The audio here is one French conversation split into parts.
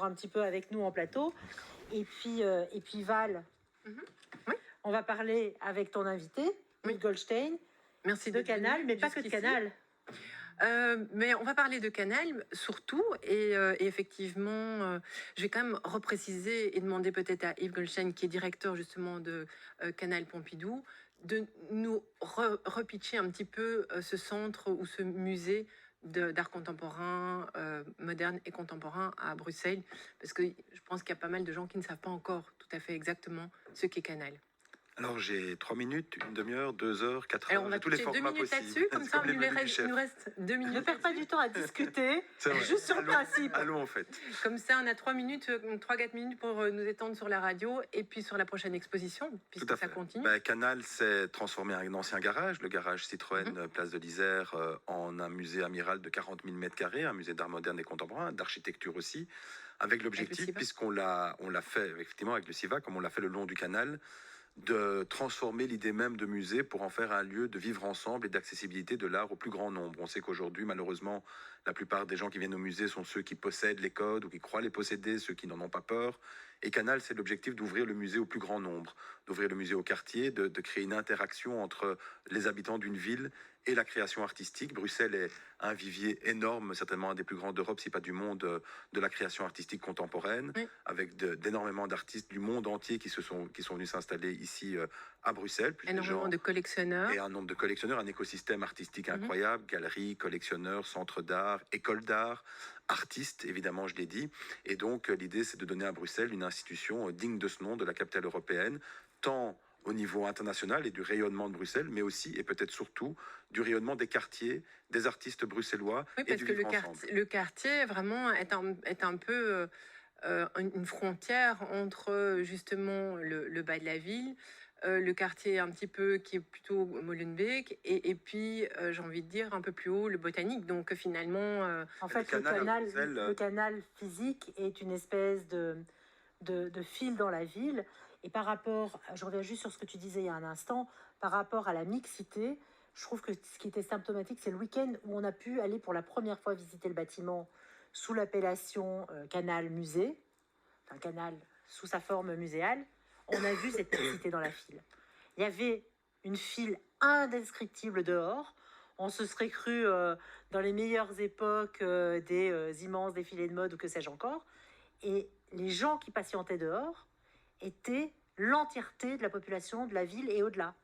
un petit peu avec nous en plateau. Et puis Val, Oui. on va parler avec ton invité, Yves Goldstein, Merci de Canal, mais pas que de Canal. Mais on va parler de Canal surtout, et effectivement, je vais quand même repréciser et demander peut-être à Yves Goldstein, qui est directeur justement de Canal Pompidou, de nous repitcher un petit peu ce centre ou ce musée d'art contemporain, moderne et contemporain à Bruxelles, parce que je pense qu'il y a pas mal de gens qui ne savent pas encore tout à fait exactement ce qu'est Canal. Alors j'ai 3 minutes, une demi-heure, 2 heures, 4 Alors heures, on va j'ai tous les pitcher 2 formats minutes possibles. là-dessus, comme C'est ça comme les il menus du chef. nous reste 2 minutes. Ne perds pas du temps à discuter, C'est vrai. juste sur le principe. Allons en fait. Comme ça, on a 3-4 minutes pour nous étendre sur la radio et puis sur la prochaine exposition, Tout puisque à ça fait. continue. Canal s'est transformé en un ancien garage, le garage Citroën, place de l'Isère, en un musée amiral de 40 000 m², un musée d'art moderne et contemporain, d'architecture aussi, avec l'objectif, CIVA. puisqu'on l'a fait effectivement avec le CIVA, comme on l'a fait le long du canal, de transformer l'idée même de musée pour en faire un lieu de vivre ensemble et d'accessibilité de l'art au plus grand nombre. On sait qu'aujourd'hui, malheureusement, la plupart des gens qui viennent au musée sont ceux qui possèdent les codes ou qui croient les posséder, ceux qui n'en ont pas peur. Et Canal, c'est l'objectif d'ouvrir le musée au plus grand nombre, d'ouvrir le musée au quartier, de créer une interaction entre les habitants d'une ville et la création artistique. Bruxelles est un vivier énorme, certainement un des plus grands d'Europe, si pas du monde, de la création artistique contemporaine, Oui. avec d'énormément d'artistes du monde entier qui sont venus s'installer ici à Bruxelles. Énormément de collectionneurs. Et un nombre de collectionneurs, un écosystème artistique incroyable, galeries, collectionneurs, centres d'art, écoles d'art, artistes, évidemment, je l'ai dit. Et donc, l'idée, c'est de donner à Bruxelles une institution digne de ce nom, de la capitale européenne, tant au niveau international et du rayonnement de Bruxelles, mais aussi, et peut-être surtout, du rayonnement des quartiers, des artistes bruxellois Oui, et parce du que vivre ensemble. le quartier, vraiment, est un peu une frontière entre, justement, le bas de la ville, le quartier un petit peu qui est plutôt Molenbeek, et puis, j'ai envie de dire, un peu plus haut, le Botanique. Donc, finalement... En fait, le canal physique est une espèce de fil dans la ville. Et par rapport, je reviens juste sur ce que tu disais il y a un instant, par rapport à la mixité, je trouve que ce qui était symptomatique, c'est le week-end où on a pu aller pour la première fois visiter le bâtiment sous l'appellation Canal Musée, enfin Canal sous sa forme muséale. On a vu cette mixité dans la file. Il y avait une file indescriptible dehors. On se serait cru dans les meilleures époques des immenses défilés de mode ou que sais-je encore. Et les gens qui patientaient dehors étaient l'entièreté de la population de la ville et au-delà.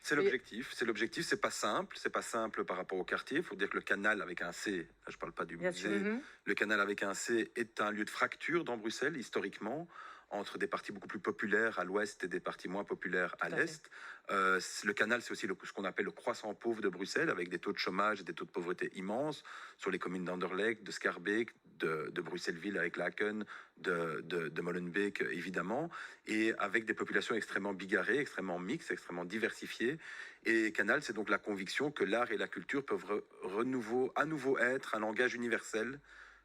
C'est l'objectif, c'est pas simple par rapport au quartier. Il faut dire que le canal avec un C, là je parle pas du musée, le canal avec un C est un lieu de fracture dans Bruxelles, historiquement, entre des parties beaucoup plus populaires à l'ouest et des parties moins populaires à l'est. Le canal, c'est aussi ce qu'on appelle le croissant pauvre de Bruxelles, avec des taux de chômage et des taux de pauvreté immenses sur les communes d'Anderlecht, de Schaerbeek, de Bruxelles-Ville avec Laken, de Molenbeek, évidemment, et avec des populations extrêmement bigarrées, extrêmement mixtes, extrêmement diversifiées. Et Canal, c'est donc la conviction que l'art et la culture peuvent à nouveau être un langage universel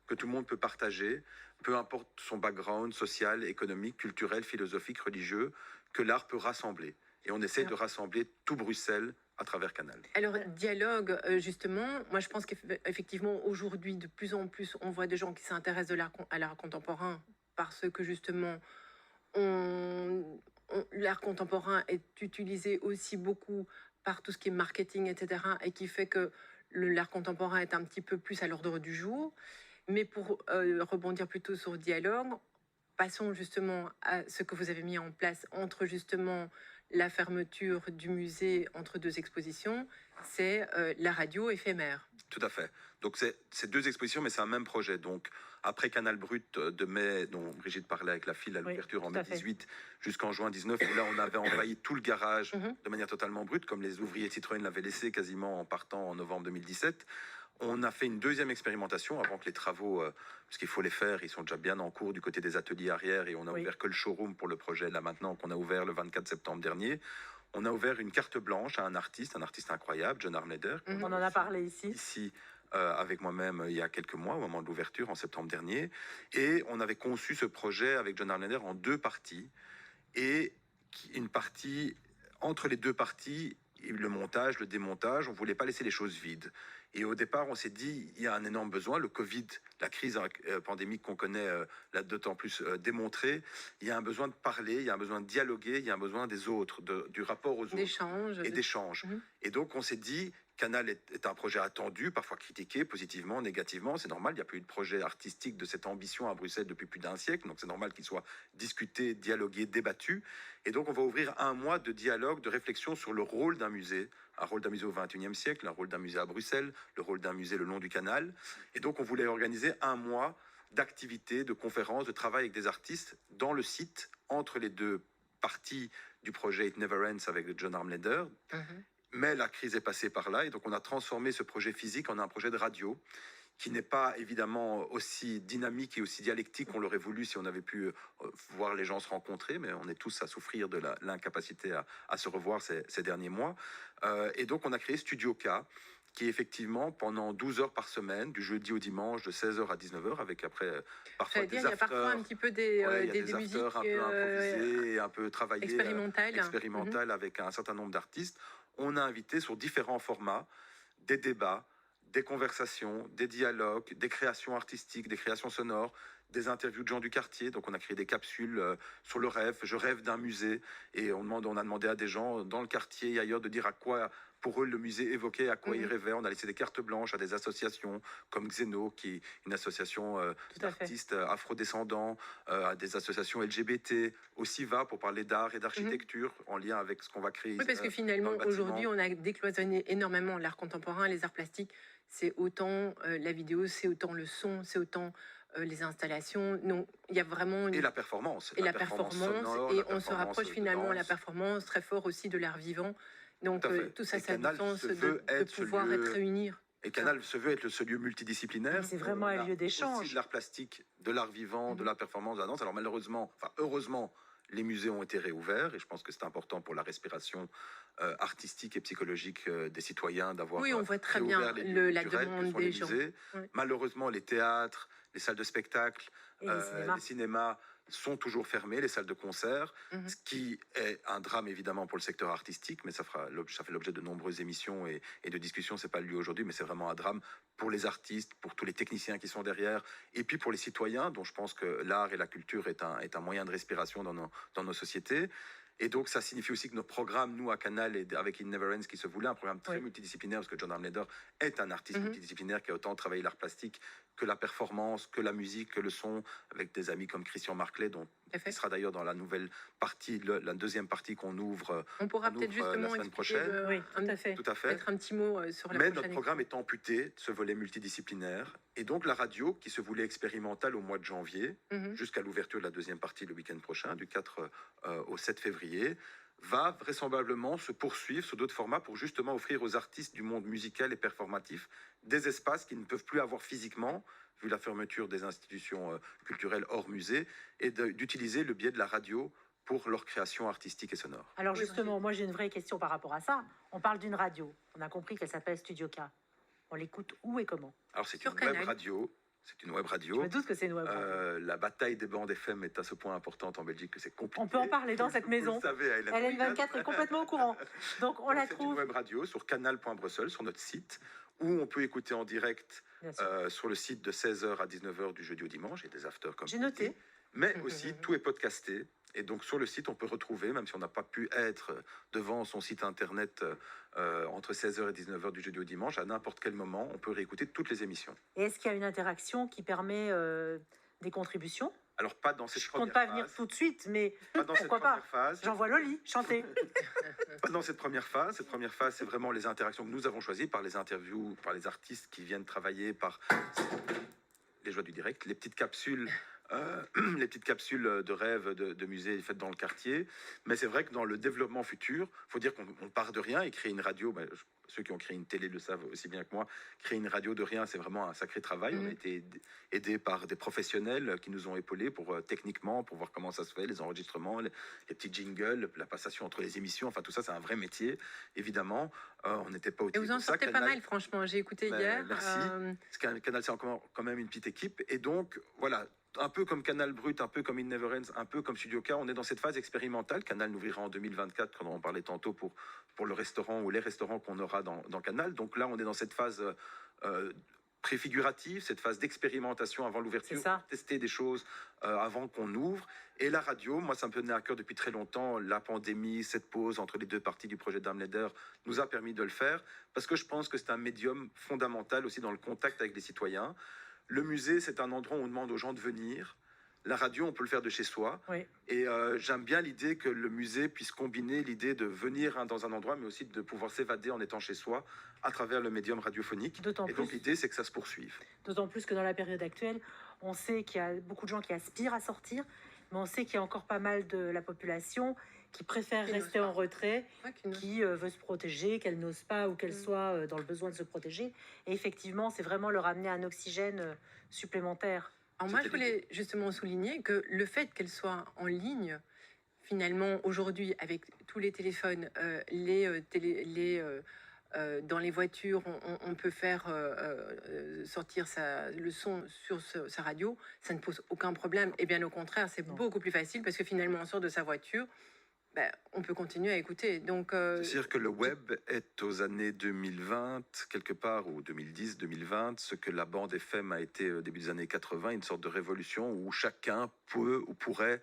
que tout le monde peut partager, peu importe son background social, économique, culturel, philosophique, religieux, que l'art peut rassembler. Et on essaie de rassembler tout Bruxelles à travers Canal. Alors, dialogue, justement, moi je pense qu'effectivement, aujourd'hui, de plus en plus, on voit des gens qui s'intéressent à l'art contemporain parce que, justement, l'art contemporain est utilisé aussi beaucoup par tout ce qui est marketing, etc., et qui fait que l'art contemporain est un petit peu plus à l'ordre du jour. Mais pour rebondir plutôt sur dialogue, passons justement à ce que vous avez mis en place entre justement la fermeture du musée entre deux expositions, c'est la radio éphémère. Tout à fait. Donc c'est 2 expositions, mais c'est un même projet. Donc après Canal Brut de mai, dont Brigitte parlait avec la file à l'ouverture en mai 18 jusqu'en juin 19, où là on avait envahi tout le garage de manière totalement brute, comme les ouvriers Citroën l'avaient laissé quasiment en partant en novembre 2017. On a fait une deuxième expérimentation avant que les travaux, parce qu'il faut les faire, ils sont déjà bien en cours du côté des ateliers arrière, et on a ouvert que le showroom pour le projet là maintenant, qu'on a ouvert le 24 septembre dernier. On a ouvert une carte blanche à un artiste incroyable, John Arneder. On en a parlé ici. Ici, avec moi-même, il y a quelques mois, au moment de l'ouverture, en septembre dernier. Et on avait conçu ce projet avec John Arneder en 2 parties. Et une partie, entre les 2 parties, le montage, le démontage, on voulait pas laisser les choses vides. Et au départ, on s'est dit, il y a un énorme besoin. Le Covid, la crise pandémique qu'on connaît, l'a d'autant plus démontré. Il y a un besoin de parler, il y a un besoin de dialoguer, il y a un besoin des autres, du rapport aux autres. D'échange. Et donc, on s'est dit, Canal est un projet attendu, parfois critiqué, positivement, négativement. C'est normal, il n'y a plus eu de projet artistique de cette ambition à Bruxelles depuis plus d'un siècle. Donc, c'est normal qu'il soit discuté, dialogué, débattu. Et donc, on va ouvrir un mois de dialogue, de réflexion sur le rôle d'un musée. Un rôle d'un musée au XXIe siècle, un rôle d'un musée à Bruxelles, le rôle d'un musée le long du canal. Et donc, on voulait organiser un mois d'activités, de conférences, de travail avec des artistes dans le site, entre les deux parties du projet It Never Ends avec John Armleder. Mais la crise est passée par là, et donc on a transformé ce projet physique en un projet de radio, qui n'est pas évidemment aussi dynamique et aussi dialectique qu'on l'aurait voulu si on avait pu voir les gens se rencontrer, mais on est tous à souffrir de l'incapacité à se revoir ces derniers mois. Et donc on a créé Studio K, qui est effectivement pendant 12 heures par semaine, du jeudi au dimanche, de 16h à 19h, avec après parfois des afters. Il y a parfois un petit peu des musiques un peu improvisées, un peu travaillées, expérimentales avec un certain nombre d'artistes. On a invité sur différents formats des débats, des conversations, des dialogues, des créations artistiques, des créations sonores, des interviews de gens du quartier. Donc on a créé des capsules sur le rêve. Je rêve d'un musée. Et on a demandé à des gens dans le quartier et ailleurs de dire à quoi, pour eux, le musée évoquait, à quoi ils rêvaient. On a laissé des cartes blanches à des associations comme Xeno, qui est une association d'artistes afrodescendants, à des associations LGBT, au SIVA pour parler d'art et d'architecture en lien avec ce qu'on va créer. Oui, parce que finalement, aujourd'hui, on a décloisonné énormément l'art contemporain, les arts plastiques. C'est autant la vidéo, c'est autant le son, c'est autant les installations. Donc, il y a vraiment et la performance. Et la performance. Sonore, et on se rapproche finalement à la performance très fort aussi de l'art vivant. Donc, tout ça, ça a du sens de pouvoir être réunis. Et Canal se veut être ce lieu multidisciplinaire. C'est vraiment un lieu d'échange. Aussi de l'art plastique, de l'art vivant, de la performance, de la danse. Alors malheureusement, heureusement, les musées ont été réouverts et je pense que c'est important pour la respiration artistique et psychologique des citoyens d'avoir on voit très bien la demande des gens. Malheureusement, les théâtres, les salles de spectacle, les cinémas sont toujours fermés, les salles de concert, ce qui est un drame évidemment pour le secteur artistique, mais ça fait l'objet de nombreuses émissions et de discussions. C'est pas le lieu aujourd'hui, mais c'est vraiment un drame pour les artistes, pour tous les techniciens qui sont derrière, et puis pour les citoyens, dont je pense que l'art et la culture est un moyen de respiration dans nos sociétés. Et donc, ça signifie aussi que nos programmes, nous, à Canal, et avec It Never Ends, qui se voulait un programme très multidisciplinaire, parce que John Armleder est un artiste multidisciplinaire qui a autant travaillé l'art plastique que la performance, que la musique, que le son, avec des amis comme Christian Marclay, dont il sera d'ailleurs dans la nouvelle partie, la deuxième partie qu'on ouvre. On pourra peut-être justement la semaine prochaine. Oui, tout à fait. Mettre un petit mot sur la Mais notre programme est amputé de ce volet multidisciplinaire. Et donc, la radio, qui se voulait expérimentale au mois de janvier, jusqu'à l'ouverture de la deuxième partie le week-end prochain, du 4 au 7 février, va vraisemblablement se poursuivre sur d'autres formats pour justement offrir aux artistes du monde musical et performatif des espaces qu'ils ne peuvent plus avoir physiquement, vu la fermeture des institutions culturelles hors musée, et d'utiliser le biais de la radio pour leur création artistique et sonore. Alors justement, moi j'ai une vraie question par rapport à ça. On parle d'une radio. On a compris qu'elle s'appelle Studio K. On l'écoute où et comment? Alors c'est une web radio. C'est une web radio. Je me doute que c'est une web radio. La bataille des bandes FM est à ce point importante en Belgique que c'est compliqué. On peut en parler dans cette maison. Vous le savez, LN24 est complètement au courant. Donc on la trouve. C'est une web radio sur canal.brussels, sur notre site, où on peut écouter en direct sur le site de 16h à 19h du jeudi au dimanche. Il y a des afters comme j'ai noté. Mais aussi, tout est podcasté. Et donc, sur le site, on peut retrouver, même si on n'a pas pu être devant son site internet entre 16h et 19h du jeudi au dimanche, à n'importe quel moment, on peut réécouter toutes les émissions. Et est-ce qu'il y a une interaction qui permet des contributions? Alors, pas dans cette première phase. Je ne compte pas venir tout de suite, mais pourquoi pas? J'envoie Loli chanter. Pas dans cette première phase. Cette première phase, c'est vraiment les interactions que nous avons choisies par les interviews, par les artistes qui viennent travailler, par les joies du direct, les petites capsules de rêve de musées faites dans le quartier. Mais c'est vrai que dans le développement futur, il faut dire qu'on part de rien et créer une radio. Ceux qui ont créé une télé le savent aussi bien que moi. Créer une radio de rien, c'est vraiment un sacré travail. On a été aidés par des professionnels qui nous ont épaulés techniquement, pour voir comment ça se fait, les enregistrements, les petits jingles, la passation entre les émissions. Enfin, tout ça, c'est un vrai métier, évidemment. On n'était pas outillés. Et vous en sortez pas mal, franchement. J'ai écouté hier. Merci. Canal, c'est encore quand même une petite équipe. Et donc, voilà, un peu comme Canal Brut, un peu comme It Never Ends, un peu comme Studio K, on est dans cette phase expérimentale. Canal nous verra en 2024, quand on en parlait tantôt pour le restaurant ou les restaurants qu'on aura dans Canal. Donc là, on est dans cette phase préfigurative, cette phase d'expérimentation avant l'ouverture, pour tester des choses avant qu'on ouvre. Et la radio, moi, ça me tenait à cœur depuis très longtemps. La pandémie, cette pause entre les deux parties du projet Darmleder nous a permis de le faire, parce que je pense que c'est un médium fondamental aussi dans le contact avec les citoyens. Le musée, c'est un endroit où on demande aux gens de venir. La radio, on peut le faire de chez soi. Oui. Et j'aime bien l'idée que le musée puisse combiner l'idée de venir dans un endroit, mais aussi de pouvoir s'évader en étant chez soi à travers le médium radiophonique. Et donc l'idée, c'est que ça se poursuive. D'autant plus que dans la période actuelle, on sait qu'il y a beaucoup de gens qui aspirent à sortir, mais on sait qu'il y a encore pas mal de la population qui préfère rester en retrait, qui veut se protéger, qu'elle n'ose pas ou qu'elle soit dans le besoin de se protéger. Et effectivement, c'est vraiment leur amener un oxygène supplémentaire. Alors moi, je voulais justement souligner que le fait qu'elle soit en ligne, finalement, aujourd'hui, avec tous les téléphones, dans les voitures, on peut faire sortir le son sur sa radio, ça ne pose aucun problème. Et bien au contraire, c'est beaucoup plus facile parce que finalement, on sort de sa voiture, on peut continuer à écouter. Donc, c'est-à-dire que le web est aux années 2020, quelque part, ou 2010, 2020, ce que la bande FM a été au début des années 80, une sorte de révolution où chacun peut ou pourrait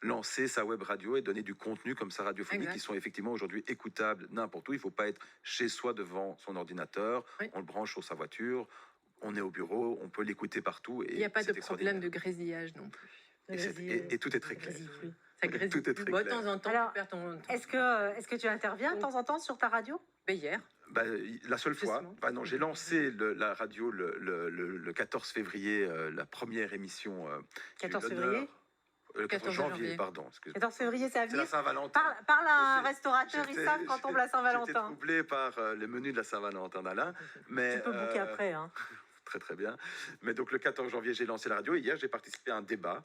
lancer sa web radio et donner du contenu comme sa radiophonique qui sont effectivement aujourd'hui écoutables n'importe où. Il ne faut pas être chez soi devant son ordinateur, on le branche sur sa voiture, on est au bureau, on peut l'écouter partout. Il n'y a pas de problème de grésillage non plus. Et tout est très clair. Ça grésille. Tout est très clair. De temps en temps, alors, tu perds ton... Est-ce que tu interviens de temps en temps sur ta radio? Hier. La seule fois, non, j'ai lancé la radio le 14 février, la première émission. 14 février Le 14 janvier, pardon. 14 février, c'est à venir. C'est la Saint-Valentin. Parle à un restaurateur, ils savent quand tombe la Saint-Valentin. J'étais troublé par le menu de la Saint-Valentin d'Alain. Mais, tu peux booker après. Hein. Très, très bien. Mais donc, le 14 janvier, j'ai lancé la radio. Et hier, j'ai participé à un débat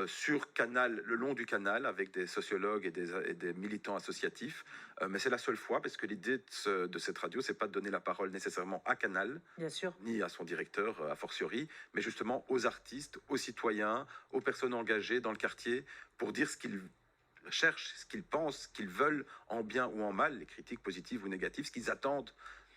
sur Canal, le long du Canal, avec des sociologues et des militants associatifs. Mais c'est la seule fois, parce que l'idée de cette radio, c'est pas de donner la parole nécessairement à Canal, bien sûr, ni à son directeur, a fortiori, mais justement aux artistes, aux citoyens, aux personnes engagées dans le quartier, pour dire ce qu'ils cherchent, ce qu'ils pensent, ce qu'ils veulent, en bien ou en mal, les critiques positives ou négatives, ce qu'ils attendent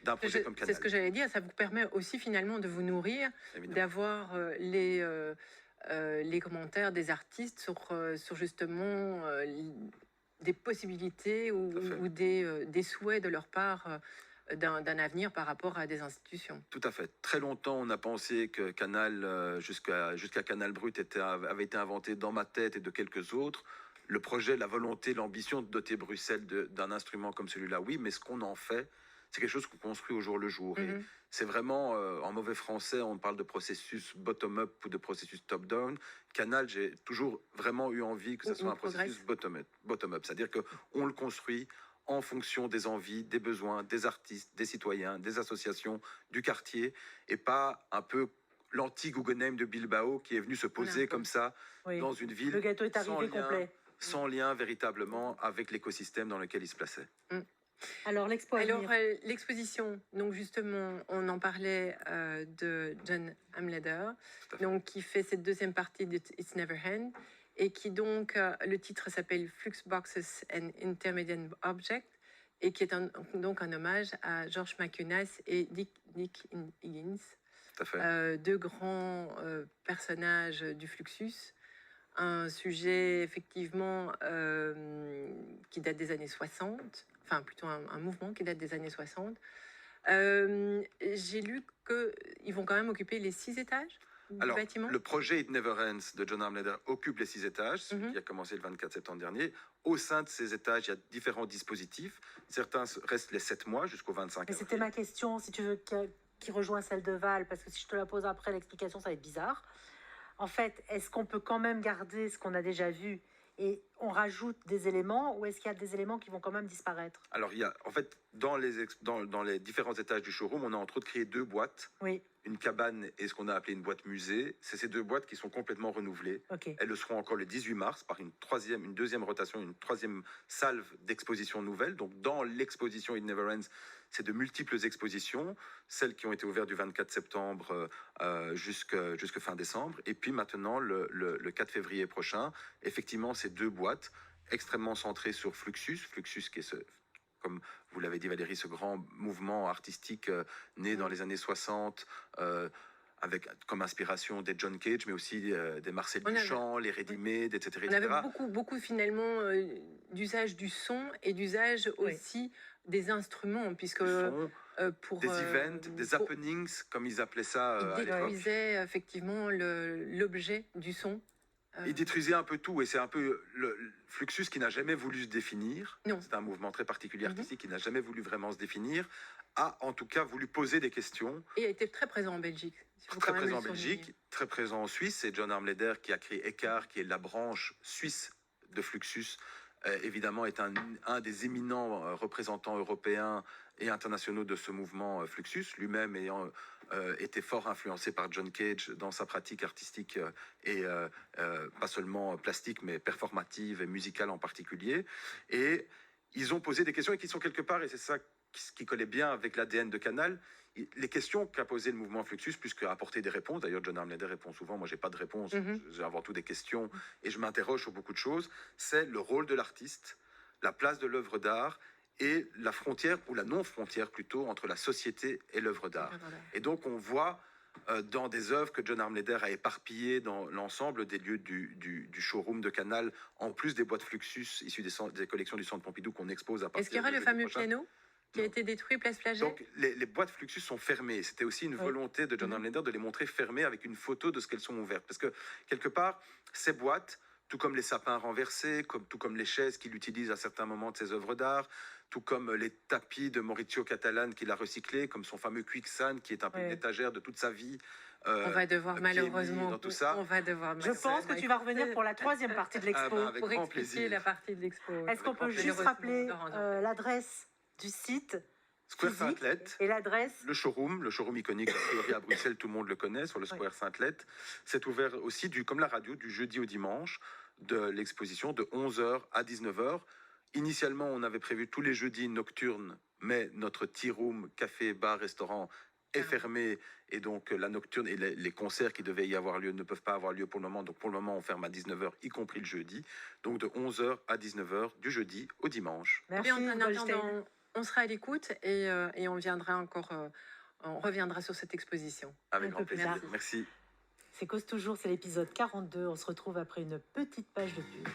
d'un projet comme Canal. C'est ce que j'allais dire, ça vous permet aussi finalement de vous nourrir, d'avoir les commentaires des artistes sur justement des possibilités ou des souhaits de leur part d'un avenir par rapport à des institutions. Tout à fait. Très longtemps, on a pensé que Canal, jusqu'à Canal Brut, avait été inventé dans ma tête et de quelques autres. Le projet, la volonté, l'ambition de doter Bruxelles d'un instrument comme celui-là, oui, mais ce qu'on en fait, c'est quelque chose qu'on construit au jour le jour. Et c'est vraiment, en mauvais français, on parle de processus bottom-up ou de processus top-down. Canal, j'ai toujours vraiment eu envie que ce soit un processus bottom-up. C'est-à-dire qu'on le construit en fonction des envies, des besoins, des artistes, des citoyens, des associations, du quartier, et pas un peu l'anti-Guggenheim de Bilbao qui est venu se poser comme ça dans une ville. Le gâteau est arrivé complet. Sans lien véritablement avec l'écosystème dans lequel il se plaçait. Alors, l'exposition, donc justement, on en parlait de John Amleder, donc qui fait cette deuxième partie de It's Never End, et qui donc, le titre s'appelle Fluxboxes and Intermediate Objects, et qui est donc un hommage à George McCunas et Dick Higgins, deux grands personnages du Fluxus. Un sujet effectivement qui date des années 60, enfin plutôt un mouvement qui date des années 60. J'ai lu qu'ils vont quand même occuper les 6 étages du bâtiment. Le projet It Never Ends de John Armleder occupe les 6 étages, celui qui a commencé le 24 septembre dernier. Au sein de ces étages, il y a différents dispositifs. Certains restent les 7 mois jusqu'au 25 avril. C'était ma question, si tu veux, qui rejoint celle de Val, parce que si je te la pose après, l'explication, ça va être bizarre. En fait, est-ce qu'on peut quand même garder ce qu'on a déjà vu et on rajoute des éléments, ou est-ce qu'il y a des éléments qui vont quand même disparaître? Alors, il y a, en fait, dans les différents étages du showroom, on a entre autres créé 2 boîtes. Oui. Une cabane et ce qu'on a appelé une boîte musée. C'est ces 2 boîtes qui sont complètement renouvelées. Elles le seront encore le 18 mars par une deuxième rotation, une troisième salve d'exposition nouvelle. Donc, dans l'exposition It Never Ends, c'est de multiples expositions, celles qui ont été ouvertes du 24 septembre jusqu'à fin décembre. Et puis maintenant, le 4 février prochain, effectivement, ces 2 boîtes extrêmement centrées sur Fluxus. Fluxus qui est comme vous l'avez dit Valérie, ce grand mouvement artistique né dans les années 60, avec comme inspiration des John Cage, mais aussi des Marcel Duchamp, les Ready-Made, etc. On avait beaucoup finalement d'usage du son et d'usage aussi des instruments, puisque pour des events, des happenings, comme ils appelaient ça à l'époque. Ils détruisaient effectivement l'objet du son. Il détruisait un peu tout, et c'est un peu le Fluxus qui n'a jamais voulu se définir. C'est un mouvement très particulier artistique qui n'a jamais voulu vraiment se définir, a en tout cas voulu poser des questions. Et a été très présent en Belgique. Très présent en Belgique, très présent en Suisse. C'est John Armleder qui a créé Eccar, qui est la branche suisse de Fluxus. Évidemment, est un des éminents représentants européens et internationaux de ce mouvement Fluxus, lui-même ayant été fort influencé par John Cage dans sa pratique artistique et pas seulement plastique, mais performative et musicale en particulier. Et ils ont posé des questions et qui sont quelque part, et c'est ça qui collait bien avec l'ADN de Canal, les questions qu'a posé le mouvement Fluxus, plus qu'à apporter des réponses. D'ailleurs, John Armleder répond souvent, moi j'ai pas de réponse, j'ai avant tout des questions et je m'interroge sur beaucoup de choses. C'est le rôle de l'artiste, la place de l'œuvre d'art et la frontière, ou la non-frontière plutôt, entre la société et l'œuvre d'art. Et donc on voit dans des œuvres que John Armleder a éparpillées dans l'ensemble des lieux du showroom de Canal, en plus des boîtes Fluxus issues des collections du Centre Pompidou qu'on expose à partir. Est-ce qu'il y aura le fameux piano qui a été détruit, place Flagey? Donc, les boîtes Fluxus sont fermées. C'était aussi une volonté de John Armleder de les montrer fermées avec une photo de ce qu'elles sont ouvertes. Parce que, quelque part, ces boîtes, tout comme les sapins renversés, tout comme les chaises qu'il utilise à certains moments de ses œuvres d'art, tout comme les tapis de Maurizio Catalan qu'il a recyclés, comme son fameux Quicksand, qui est un peu une étagère de toute sa vie. On va devoir malheureusement... Dans tout ça. On va devoir Je pense que tu vas revenir pour la 3e partie de l'expo. Avec pour grand expliquer plaisir. la partie de l'expo. Est-ce qu'on peut juste rappeler l'adresse du site Square Saint-Leth. Et l'adresse? Le showroom iconique a priori à Bruxelles, tout le monde le connaît, sur le Square Saint-Leth. C'est ouvert aussi, comme la radio, du jeudi au dimanche, de l'exposition de 11h à 19h. Initialement, on avait prévu tous les jeudis nocturnes, mais notre tea room, café, bar, restaurant est fermé, et donc la nocturne et les concerts qui devaient y avoir lieu ne peuvent pas avoir lieu pour le moment. Donc pour le moment, on ferme à 19h, y compris le jeudi. Donc de 11h à 19h, du jeudi au dimanche. Merci, en attendant, on sera à l'écoute et on reviendra sur cette exposition. Avec grand plaisir. Merci. C'est Cause Toujours, c'est l'épisode 42. On se retrouve après une petite page de pub.